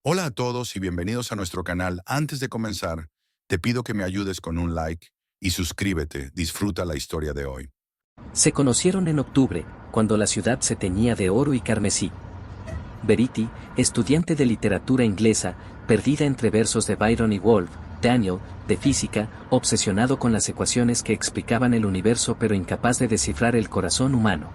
Hola a todos y bienvenidos a nuestro canal. Antes de comenzar, te pido que me ayudes con un like y suscríbete. Disfruta la historia de hoy. Se conocieron en octubre, cuando la ciudad se teñía de oro y carmesí. Verity, estudiante de literatura inglesa, perdida entre versos de Byron y Woolf; Daniel, de física, obsesionado con las ecuaciones que explicaban el universo pero incapaz de descifrar el corazón humano.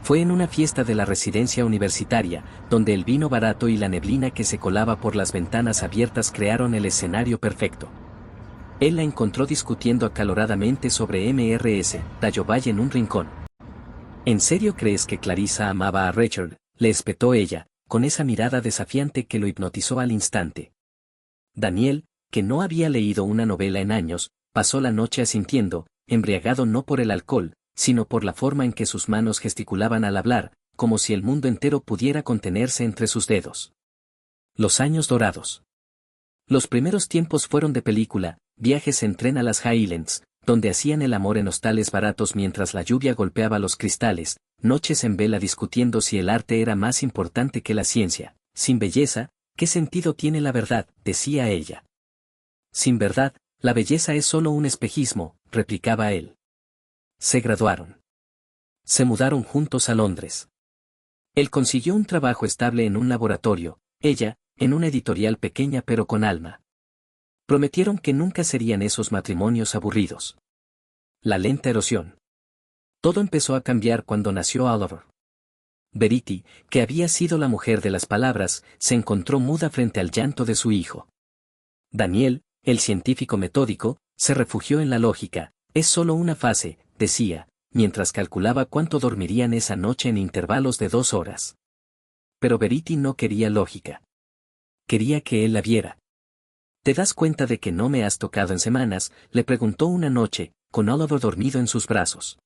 Fue en una fiesta de la residencia universitaria, donde el vino barato y la neblina que se colaba por las ventanas abiertas crearon el escenario perfecto. Él la encontró discutiendo acaloradamente sobre Mrs. Dalloway en un rincón. ¿En serio crees que Clarissa amaba a Richard?, le espetó ella, con esa mirada desafiante que lo hipnotizó al instante. Daniel, que no había leído una novela en años, pasó la noche asintiendo, embriagado no por el alcohol, sino por la forma en que sus manos gesticulaban al hablar, como si el mundo entero pudiera contenerse entre sus dedos. Los años dorados. Los primeros tiempos fueron de película, viajes en tren a las Highlands, donde hacían el amor en hostales baratos mientras la lluvia golpeaba los cristales, noches en vela discutiendo si el arte era más importante que la ciencia. Sin belleza, ¿qué sentido tiene la verdad?, decía ella. Sin verdad, la belleza es solo un espejismo, replicaba él. Se graduaron. Se mudaron juntos a Londres. Él consiguió un trabajo estable en un laboratorio, ella, en una editorial pequeña pero con alma. Prometieron que nunca serían esos matrimonios aburridos. La lenta erosión. Todo empezó a cambiar cuando nació Oliver. Verity, que había sido la mujer de las palabras, se encontró muda frente al llanto de su hijo. Daniel, el científico metódico, se refugió en la lógica. Es solo una fase, decía, mientras calculaba cuánto dormirían esa noche en intervalos de 2 horas. Pero Verity no quería lógica. Quería que él la viera. ¿Te das cuenta de que no me has tocado en semanas?, le preguntó una noche, con Oliver dormido en sus brazos.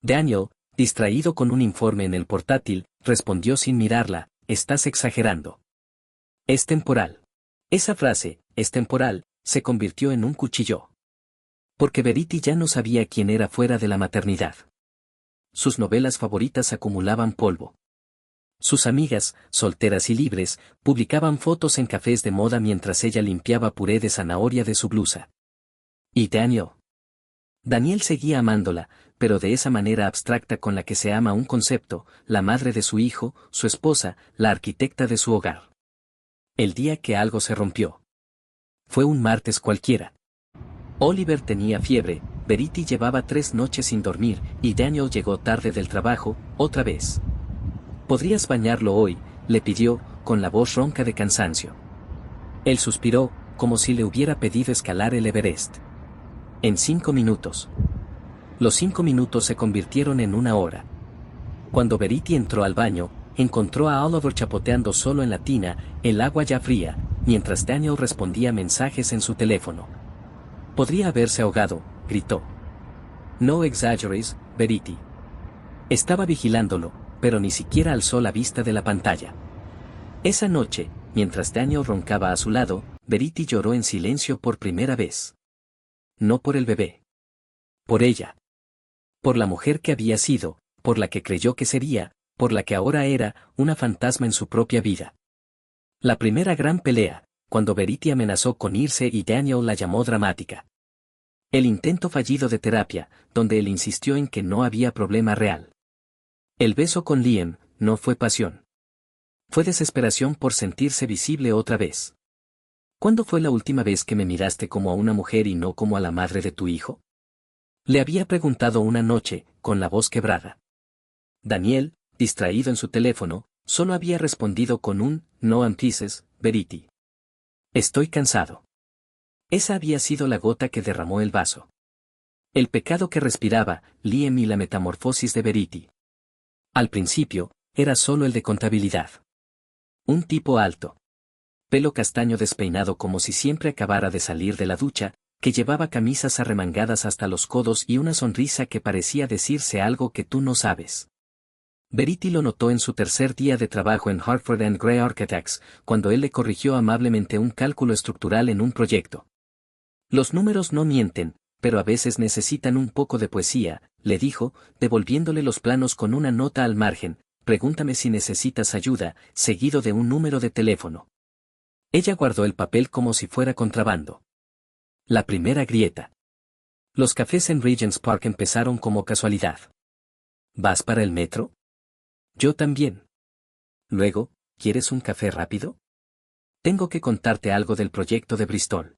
Daniel, distraído con un informe en el portátil, respondió sin mirarla: estás exagerando. Es temporal. Esa frase, es temporal, se convirtió en un cuchillo. Porque Verity ya no sabía quién era fuera de la maternidad. Sus novelas favoritas acumulaban polvo. Sus amigas, solteras y libres, publicaban fotos en cafés de moda mientras ella limpiaba puré de zanahoria de su blusa. ¿Y Daniel? Daniel seguía amándola, pero de esa manera abstracta con la que se ama un concepto: la madre de su hijo, su esposa, la arquitecta de su hogar. El día que algo se rompió. Fue un martes cualquiera. Oliver tenía fiebre, Verity llevaba 3 noches sin dormir, y Daniel llegó tarde del trabajo, otra vez. ¿Podrías bañarlo hoy?, le pidió, con la voz ronca de cansancio. Él suspiró, como si le hubiera pedido escalar el Everest. En 5 minutos. Los 5 minutos se convirtieron en 1 hora. Cuando Verity entró al baño, encontró a Oliver chapoteando solo en la tina, el agua ya fría, mientras Daniel respondía mensajes en su teléfono. Podría haberse ahogado, gritó. No exaggeres, Verity. Estaba vigilándolo, pero ni siquiera alzó la vista de la pantalla. Esa noche, mientras Daniel roncaba a su lado, Verity lloró en silencio por primera vez. No por el bebé. Por ella. Por la mujer que había sido, por la que creyó que sería, por la que ahora era, una fantasma en su propia vida. La primera gran pelea, cuando Verity amenazó con irse y Daniel la llamó dramática. El intento fallido de terapia, donde él insistió en que no había problema real. El beso con Liam no fue pasión. Fue desesperación por sentirse visible otra vez. ¿Cuándo fue la última vez que me miraste como a una mujer y no como a la madre de tu hijo?, le había preguntado una noche, con la voz quebrada. Daniel, distraído en su teléfono, solo había respondido con un no empieces, Verity. Estoy cansado. Esa había sido la gota que derramó el vaso. El pecado que respiraba, Liam y la metamorfosis de Verity. Al principio, era solo el de contabilidad. Un tipo alto. Pelo castaño despeinado como si siempre acabara de salir de la ducha, que llevaba camisas arremangadas hasta los codos y una sonrisa que parecía decirse algo que tú no sabes. Verity lo notó en su tercer día de trabajo en Hartford and Gray Architects, cuando él le corrigió amablemente un cálculo estructural en un proyecto. Los números no mienten, pero a veces necesitan un poco de poesía, le dijo, devolviéndole los planos con una nota al margen: pregúntame si necesitas ayuda, seguido de un número de teléfono. Ella guardó el papel como si fuera contrabando. La primera grieta. Los cafés en Regent's Park empezaron como casualidad. ¿Vas para el metro? Yo también. Luego, ¿quieres un café rápido? Tengo que contarte algo del proyecto de Bristol.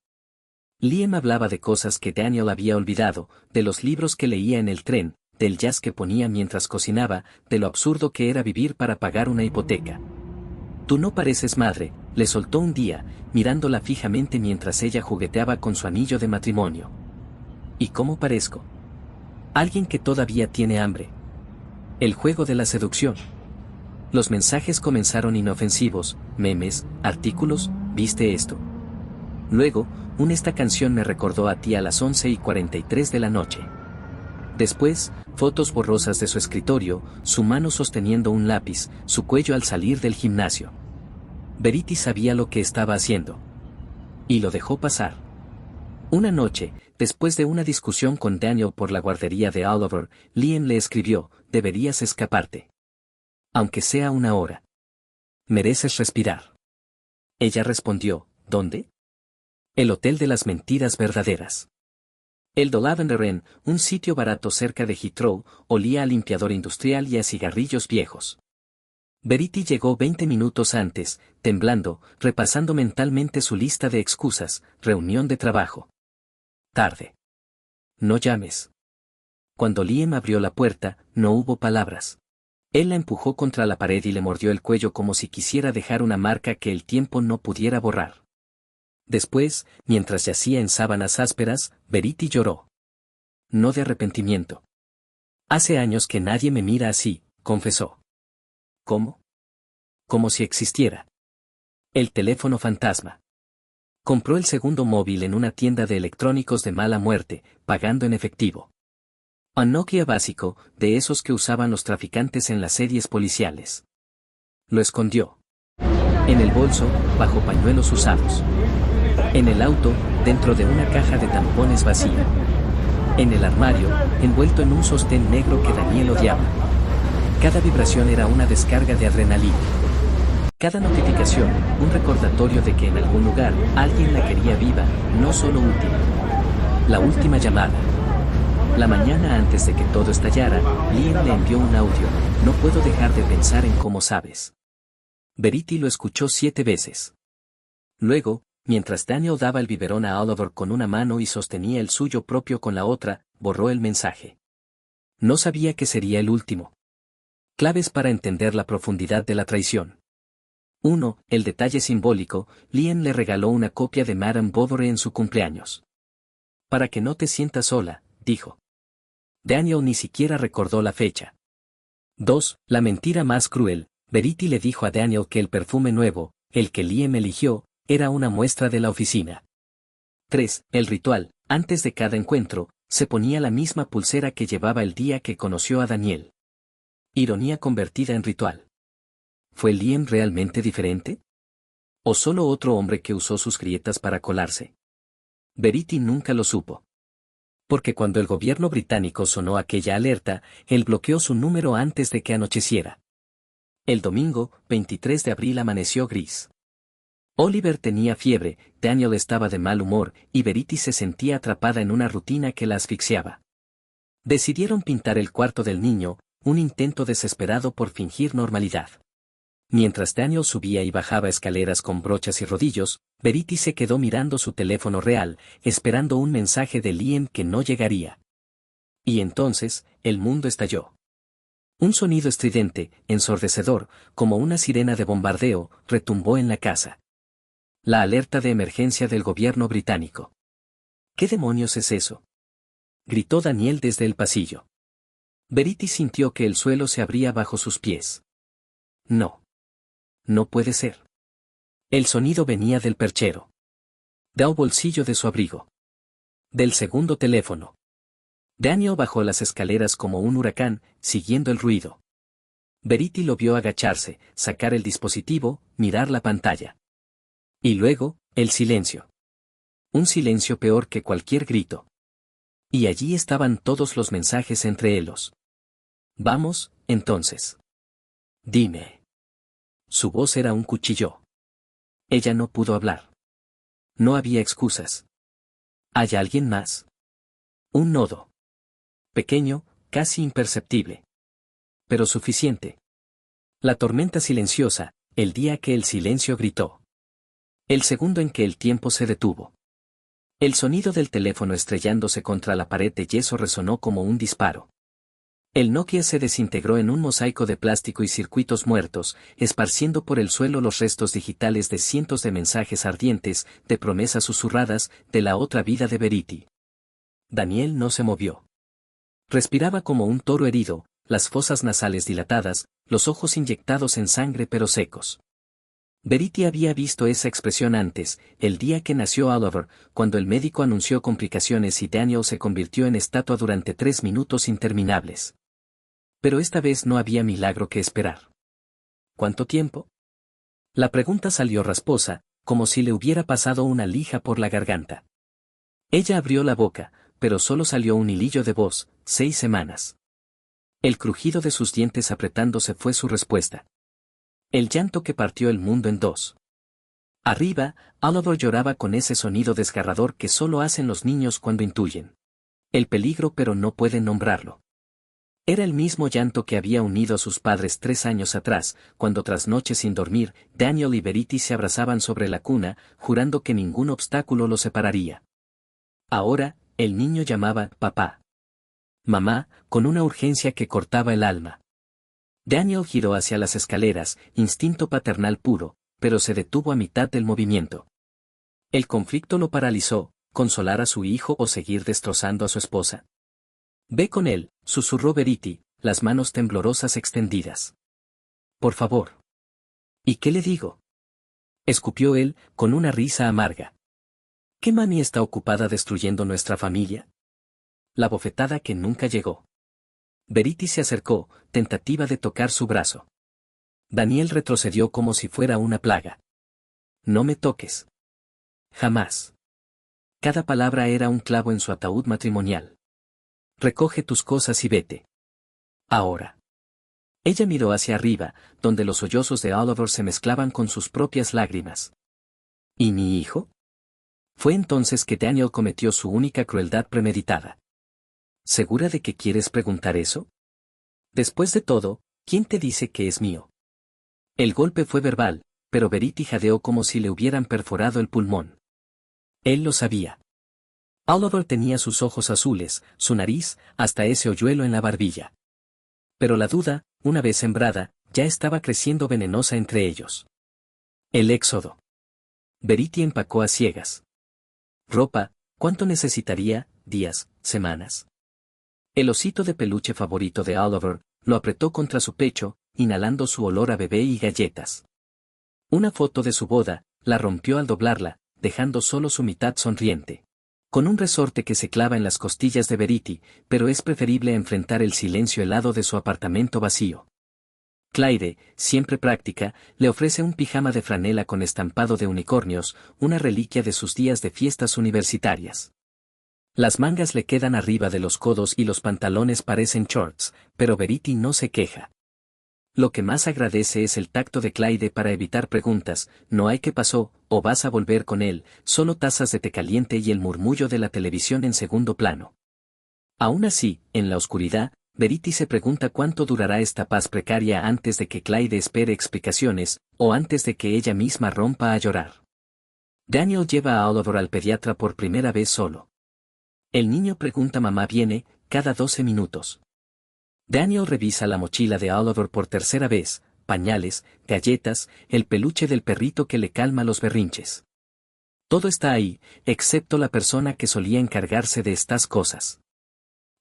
Liam hablaba de cosas que Daniel había olvidado, de los libros que leía en el tren, del jazz que ponía mientras cocinaba, de lo absurdo que era vivir para pagar una hipoteca. Tú no pareces madre, le soltó un día, mirándola fijamente mientras ella jugueteaba con su anillo de matrimonio. ¿Y cómo parezco? Alguien que todavía tiene hambre. El juego de la seducción. Los mensajes comenzaron inofensivos, memes, artículos, ¿viste esto? Luego, esta canción me recordó a ti a las 11:43 de la noche. Después, fotos borrosas de su escritorio, su mano sosteniendo un lápiz, su cuello al salir del gimnasio. Verity sabía lo que estaba haciendo. Y lo dejó pasar. Una noche, después de una discusión con Daniel por la guardería de Oliver, Liam le escribió, deberías escaparte. Aunque sea una hora. Mereces respirar. Ella respondió, ¿dónde? El Hotel de las Mentiras Verdaderas. El de Lavender Inn, un sitio barato cerca de Heathrow, olía a limpiador industrial y a cigarrillos viejos. Verity llegó 20 minutos antes, temblando, repasando mentalmente su lista de excusas, reunión de trabajo. Tarde. No llames. Cuando Liam abrió la puerta, no hubo palabras. Él la empujó contra la pared y le mordió el cuello como si quisiera dejar una marca que el tiempo no pudiera borrar. Después, mientras yacía en sábanas ásperas, Verity lloró. No de arrepentimiento. Hace años que nadie me mira así, confesó. ¿Cómo? Como si existiera. El teléfono fantasma. Compró el segundo móvil en una tienda de electrónicos de mala muerte, pagando en efectivo. Un Nokia básico, de esos que usaban los traficantes en las series policiales. Lo escondió. En el bolso, bajo pañuelos usados. En el auto, dentro de una caja de tampones vacía. En el armario, envuelto en un sostén negro que Daniel odiaba. Cada vibración era una descarga de adrenalina. Cada notificación, un recordatorio de que en algún lugar, alguien la quería viva, no solo útil. La última llamada. La mañana antes de que todo estallara, Liam le envió un audio, no puedo dejar de pensar en cómo sabes. Verity lo escuchó 7 veces. Luego, mientras Daniel daba el biberón a Oliver con una mano y sostenía el suyo propio con la otra, borró el mensaje. No sabía que sería el último. Claves para entender la profundidad de la traición. 1. El detalle simbólico, Liam le regaló una copia de Madame Bovary en su cumpleaños. Para que no te sientas sola, dijo. Daniel ni siquiera recordó la fecha. 2. La mentira más cruel, Verity le dijo a Daniel que el perfume nuevo, el que Liam eligió, era una muestra de la oficina. 3. El ritual, antes de cada encuentro, se ponía la misma pulsera que llevaba el día que conoció a Daniel. Ironía convertida en ritual. ¿Fue Liam realmente diferente? ¿O solo otro hombre que usó sus grietas para colarse? Verity nunca lo supo. Porque cuando el gobierno británico sonó aquella alerta, él bloqueó su número antes de que anocheciera. El domingo, 23 de abril amaneció gris. Oliver tenía fiebre, Daniel estaba de mal humor, y Verity se sentía atrapada en una rutina que la asfixiaba. Decidieron pintar el cuarto del niño, un intento desesperado por fingir normalidad. Mientras Daniel subía y bajaba escaleras con brochas y rodillos, Verity se quedó mirando su teléfono real, esperando un mensaje de Liam que no llegaría. Y entonces, el mundo estalló. Un sonido estridente, ensordecedor, como una sirena de bombardeo, retumbó en la casa. La alerta de emergencia del gobierno británico. ¿Qué demonios es eso?, gritó Daniel desde el pasillo. Verity sintió que el suelo se abría bajo sus pies. No. No puede ser. El sonido venía del perchero. Del bolsillo de su abrigo. Del segundo teléfono. Daniel bajó las escaleras como un huracán, siguiendo el ruido. Verity lo vio agacharse, sacar el dispositivo, mirar la pantalla. Y luego, el silencio. Un silencio peor que cualquier grito. Y allí estaban todos los mensajes entre ellos. Vamos, entonces. Dime. Su voz era un cuchillo. Ella no pudo hablar. No había excusas. ¿Hay alguien más? Un nodo. Pequeño, casi imperceptible. Pero suficiente. La tormenta silenciosa, el día que el silencio gritó. El segundo en que el tiempo se detuvo. El sonido del teléfono estrellándose contra la pared de yeso resonó como un disparo. El Nokia se desintegró en un mosaico de plástico y circuitos muertos, esparciendo por el suelo los restos digitales de cientos de mensajes ardientes, de promesas susurradas, de la otra vida de Verity. Daniel no se movió. Respiraba como un toro herido, las fosas nasales dilatadas, los ojos inyectados en sangre pero secos. Verity había visto esa expresión antes, el día que nació Oliver, cuando el médico anunció complicaciones y Daniel se convirtió en estatua durante 3 minutos interminables. Pero esta vez no había milagro que esperar. ¿Cuánto tiempo? La pregunta salió rasposa, como si le hubiera pasado una lija por la garganta. Ella abrió la boca, pero solo salió un hilillo de voz: 6 semanas. El crujido de sus dientes apretándose fue su respuesta. El llanto que partió el mundo en dos. Arriba, Oliver lloraba con ese sonido desgarrador que solo hacen los niños cuando intuyen el peligro pero no pueden nombrarlo. Era el mismo llanto que había unido a sus padres 3 años atrás, cuando tras noches sin dormir, Daniel y Verity se abrazaban sobre la cuna, jurando que ningún obstáculo los separaría. Ahora, el niño llamaba papá. Mamá, con una urgencia que cortaba el alma. Daniel giró hacia las escaleras, instinto paternal puro, pero se detuvo a mitad del movimiento. El conflicto lo paralizó: consolar a su hijo o seguir destrozando a su esposa. Ve con él, susurró Verity, las manos temblorosas extendidas. Por favor. ¿Y qué le digo? Escupió él, con una risa amarga. ¿Qué mami está ocupada destruyendo nuestra familia? La bofetada que nunca llegó. Verity se acercó, tentativa de tocar su brazo. Daniel retrocedió como si fuera una plaga. No me toques. Jamás. Cada palabra era un clavo en su ataúd matrimonial. Recoge tus cosas y vete. Ahora. Ella miró hacia arriba, donde los sollozos de Oliver se mezclaban con sus propias lágrimas. ¿Y mi hijo? Fue entonces que Daniel cometió su única crueldad premeditada. ¿Segura de que quieres preguntar eso? Después de todo, ¿quién te dice que es mío? El golpe fue verbal, pero Verity jadeó como si le hubieran perforado el pulmón. Él lo sabía. Oliver tenía sus ojos azules, su nariz, hasta ese hoyuelo en la barbilla. Pero la duda, una vez sembrada, ya estaba creciendo venenosa entre ellos. El éxodo. Verity empacó a ciegas. Ropa, ¿cuánto necesitaría? ¿Días, semanas? El osito de peluche favorito de Oliver, lo apretó contra su pecho, inhalando su olor a bebé y galletas. Una foto de su boda, la rompió al doblarla, dejando solo su mitad sonriente. Con un resorte que se clava en las costillas de Verity, pero es preferible enfrentar el silencio helado de su apartamento vacío. Clyde, siempre práctica, le ofrece un pijama de franela con estampado de unicornios, una reliquia de sus días de fiestas universitarias. Las mangas le quedan arriba de los codos y los pantalones parecen shorts, pero Verity no se queja. Lo que más agradece es el tacto de Clyde para evitar preguntas: ¿no hay qué pasó? ¿O vas a volver con él? Solo tazas de té caliente y el murmullo de la televisión en segundo plano. Aún así, en la oscuridad, Verity se pregunta cuánto durará esta paz precaria antes de que Clyde espere explicaciones, o antes de que ella misma rompa a llorar. Daniel lleva a Oliver al pediatra por primera vez solo. El niño pregunta: mamá viene, cada 12 minutos. Daniel revisa la mochila de Oliver por tercera vez: pañales, galletas, el peluche del perrito que le calma los berrinches. Todo está ahí, excepto la persona que solía encargarse de estas cosas.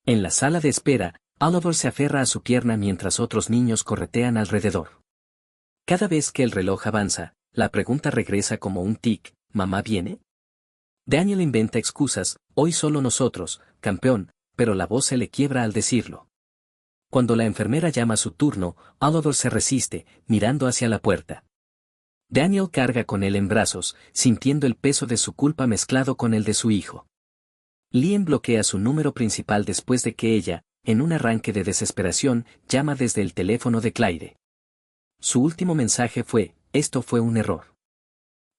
En la sala de espera, Oliver se aferra a su pierna mientras otros niños corretean alrededor. Cada vez que el reloj avanza, la pregunta regresa como un tic: ¿mamá viene? Daniel inventa excusas: hoy solo nosotros, campeón, pero la voz se le quiebra al decirlo. Cuando la enfermera llama su turno, Oliver se resiste, mirando hacia la puerta. Daniel carga con él en brazos, sintiendo el peso de su culpa mezclado con el de su hijo. Liam bloquea su número principal después de que ella, en un arranque de desesperación, llama desde el teléfono de Clyde. Su último mensaje fue: esto fue un error.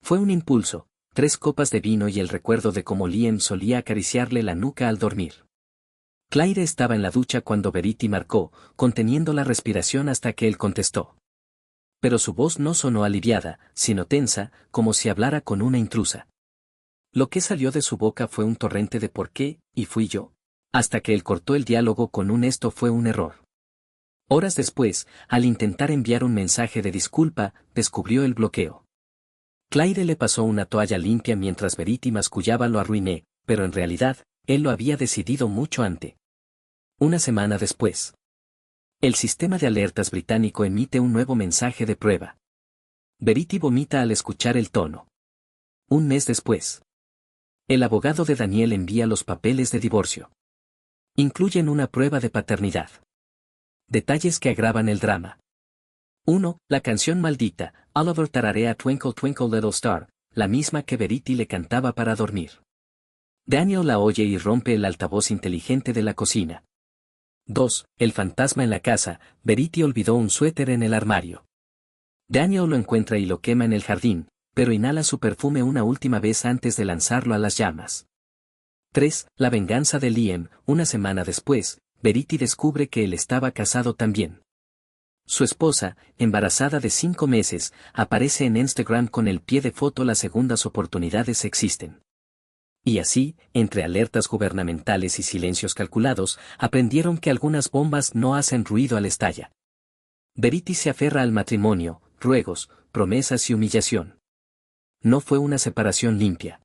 Fue un impulso, 3 copas de vino y el recuerdo de cómo Liam solía acariciarle la nuca al dormir. Claire estaba en la ducha cuando Verity marcó, conteniendo la respiración hasta que él contestó. Pero su voz no sonó aliviada, sino tensa, como si hablara con una intrusa. Lo que salió de su boca fue un torrente de por qué, y fui yo. Hasta que él cortó el diálogo con un esto fue un error. Horas después, al intentar enviar un mensaje de disculpa, descubrió el bloqueo. Claire le pasó una toalla limpia mientras Verity mascullaba lo arruiné, pero en realidad, él lo había decidido mucho antes. Una semana después. El sistema de alertas británico emite un nuevo mensaje de prueba. Verity vomita al escuchar el tono. Un mes después. El abogado de Daniel envía los papeles de divorcio. Incluyen una prueba de paternidad. Detalles que agravan el drama. 1. La canción maldita, Oliver tararea Twinkle Twinkle Little Star, la misma que Verity le cantaba para dormir. Daniel la oye y rompe el altavoz inteligente de la cocina. 2. El fantasma en la casa, Verity olvidó un suéter en el armario. Daniel lo encuentra y lo quema en el jardín, pero inhala su perfume una última vez antes de lanzarlo a las llamas. 3. La venganza de Liam, una semana después, Verity descubre que él estaba casado también. Su esposa, embarazada de 5 meses, aparece en Instagram con el pie de foto las segundas oportunidades existen. Y así, entre alertas gubernamentales y silencios calculados, aprendieron que algunas bombas no hacen ruido al estallar. Verity se aferra al matrimonio, ruegos, promesas y humillación. No fue una separación limpia.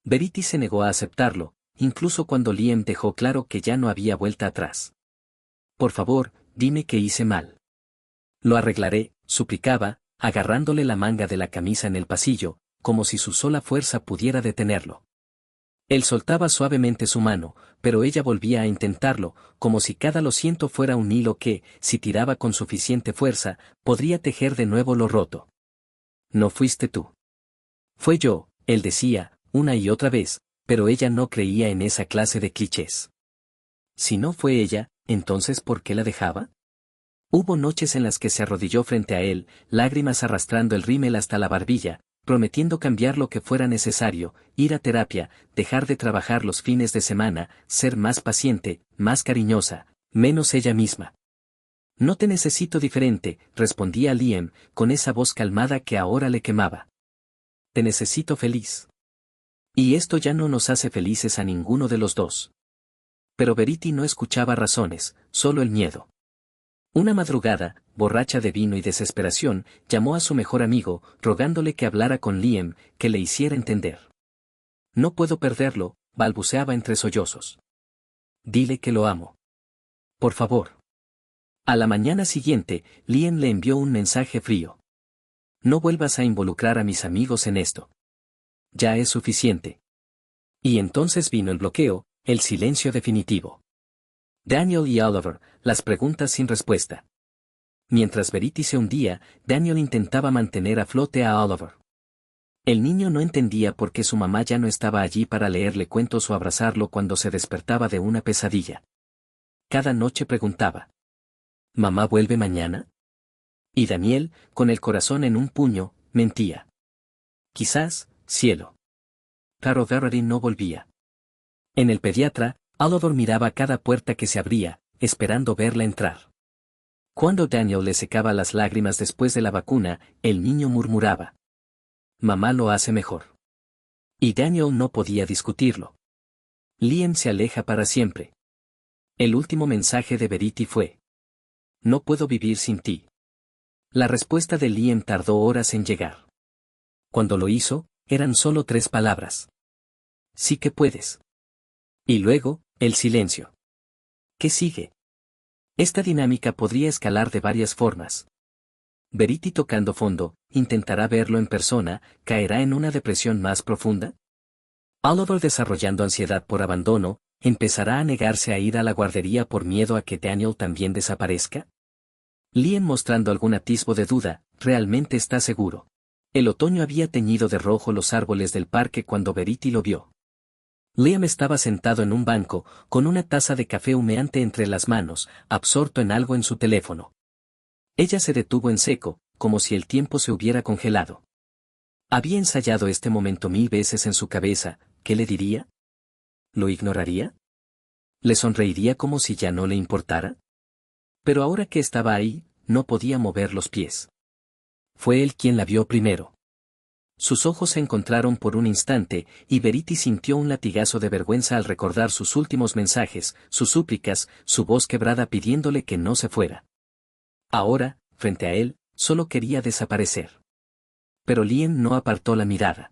Verity se negó a aceptarlo, incluso cuando Liam dejó claro que ya no había vuelta atrás. Por favor, dime que hice mal. Lo arreglaré, suplicaba, agarrándole la manga de la camisa en el pasillo, como si su sola fuerza pudiera detenerlo. Él soltaba suavemente su mano, pero ella volvía a intentarlo, como si cada lo siento fuera un hilo que, si tiraba con suficiente fuerza, podría tejer de nuevo lo roto. No fuiste tú. Fue yo, él decía, una y otra vez, pero ella no creía en esa clase de clichés. Si no fue ella, entonces ¿por qué la dejaba? Hubo noches en las que se arrodilló frente a él, lágrimas arrastrando el rímel hasta la barbilla, prometiendo cambiar lo que fuera necesario, ir a terapia, dejar de trabajar los fines de semana, ser más paciente, más cariñosa, menos ella misma. No te necesito diferente, respondía Liam, con esa voz calmada que ahora le quemaba. Te necesito feliz. Y esto ya no nos hace felices a ninguno de los dos. Pero Verity no escuchaba razones, solo el miedo. Una madrugada, borracha de vino y desesperación, llamó a su mejor amigo, rogándole que hablara con Liam, que le hiciera entender. No puedo perderlo, balbuceaba entre sollozos. Dile que lo amo. Por favor. A la mañana siguiente, Liam le envió un mensaje frío. No vuelvas a involucrar a mis amigos en esto. Ya es suficiente. Y entonces vino el bloqueo, el silencio definitivo. Daniel y Oliver, las preguntas sin respuesta. Mientras Verity se hundía, Daniel intentaba mantener a flote a Oliver. El niño no entendía por qué su mamá ya no estaba allí para leerle cuentos o abrazarlo cuando se despertaba de una pesadilla. Cada noche preguntaba: ¿Mamá vuelve mañana? Y Daniel, con el corazón en un puño, mentía. Quizás, cielo. Pero Verity no volvía. En el pediatra, Oliver miraba cada puerta que se abría, esperando verla entrar. Cuando Daniel le secaba las lágrimas después de la vacuna, el niño murmuraba: Mamá lo hace mejor. Y Daniel no podía discutirlo. Liam se aleja para siempre. El último mensaje de Verity fue: No puedo vivir sin ti. La respuesta de Liam tardó horas en llegar. Cuando lo hizo, eran solo 3 palabras. Sí que puedes. Y luego, el silencio. ¿Qué sigue? Esta dinámica podría escalar de varias formas. Verity tocando fondo, intentará verlo en persona, caerá en una depresión más profunda. Oliver desarrollando ansiedad por abandono, empezará a negarse a ir a la guardería por miedo a que Daniel también desaparezca. Liam mostrando algún atisbo de duda, realmente está seguro. El otoño había teñido de rojo los árboles del parque cuando Verity lo vio. Liam estaba sentado en un banco, con una taza de café humeante entre las manos, absorto en algo en su teléfono. Ella se detuvo en seco, como si el tiempo se hubiera congelado. Había ensayado este momento 1000 veces en su cabeza. ¿Qué le diría? ¿Lo ignoraría? ¿Le sonreiría como si ya no le importara? Pero ahora que estaba ahí, no podía mover los pies. Fue él quien la vio primero. Sus ojos se encontraron por un instante, y Verity sintió un latigazo de vergüenza al recordar sus últimos mensajes, sus súplicas, su voz quebrada pidiéndole que no se fuera. Ahora, frente a él, solo quería desaparecer. Pero Liam no apartó la mirada.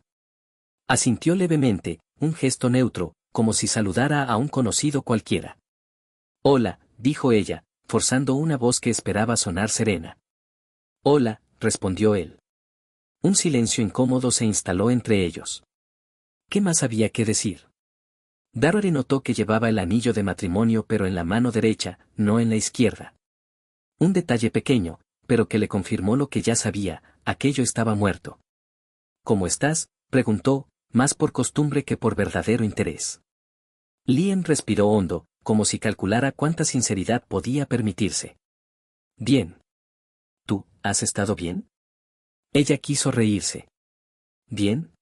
Asintió levemente, un gesto neutro, como si saludara a un conocido cualquiera. Hola, dijo ella, forzando una voz que esperaba sonar serena. Hola, respondió él. Un silencio incómodo se instaló entre ellos. ¿Qué más había que decir? Darrow notó que llevaba el anillo de matrimonio pero en la mano derecha, no en la izquierda. Un detalle pequeño, pero que le confirmó lo que ya sabía, aquello estaba muerto. ¿Cómo estás?, preguntó, más por costumbre que por verdadero interés. Liam respiró hondo, como si calculara cuánta sinceridad podía permitirse. Bien. ¿Tú, has estado bien? Ella quiso reírse. ¿Bien?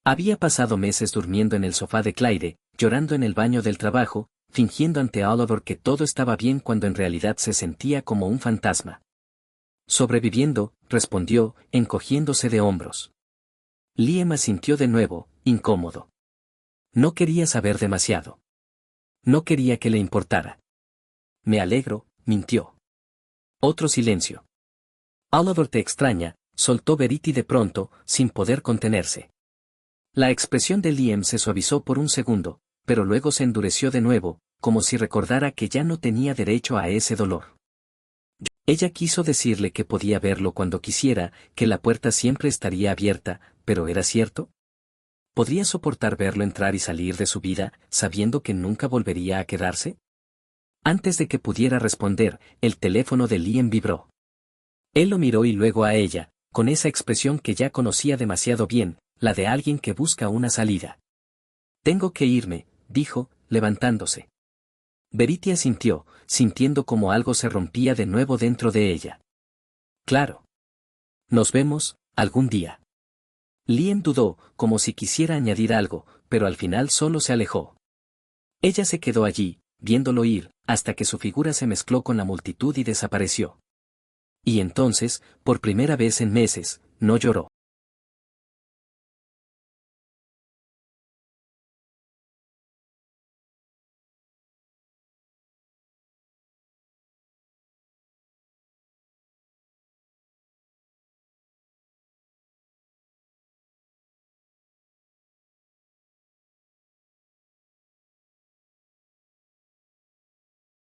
Había pasado meses durmiendo en el sofá de Claire, llorando en el baño del trabajo, fingiendo ante Oliver que todo estaba bien cuando en realidad se sentía como un fantasma. Sobreviviendo, respondió, encogiéndose de hombros. Liam asintió de nuevo, incómodo. No quería saber demasiado. No quería que le importara. Me alegro, mintió. Otro silencio. Oliver te extraña, soltó Verity de pronto, sin poder contenerse. La expresión de Liam se suavizó por un segundo, pero luego se endureció de nuevo, como si recordara que ya no tenía derecho a ese dolor. Ella quiso decirle que podía verlo cuando quisiera, que la puerta siempre estaría abierta, pero ¿era cierto? ¿Podría soportar verlo entrar y salir de su vida, sabiendo que nunca volvería a quedarse? Antes de que pudiera responder, el teléfono de Liam vibró. Él lo miró y luego a ella, con esa expresión que ya conocía demasiado bien, la de alguien que busca una salida. Tengo que irme, dijo, levantándose. Verity asintió, sintiendo como algo se rompía de nuevo dentro de ella. Claro. Nos vemos, algún día. Liam dudó, como si quisiera añadir algo, pero al final solo se alejó. Ella se quedó allí, viéndolo ir, hasta que su figura se mezcló con la multitud y desapareció. Y entonces, por primera vez en meses, no lloró.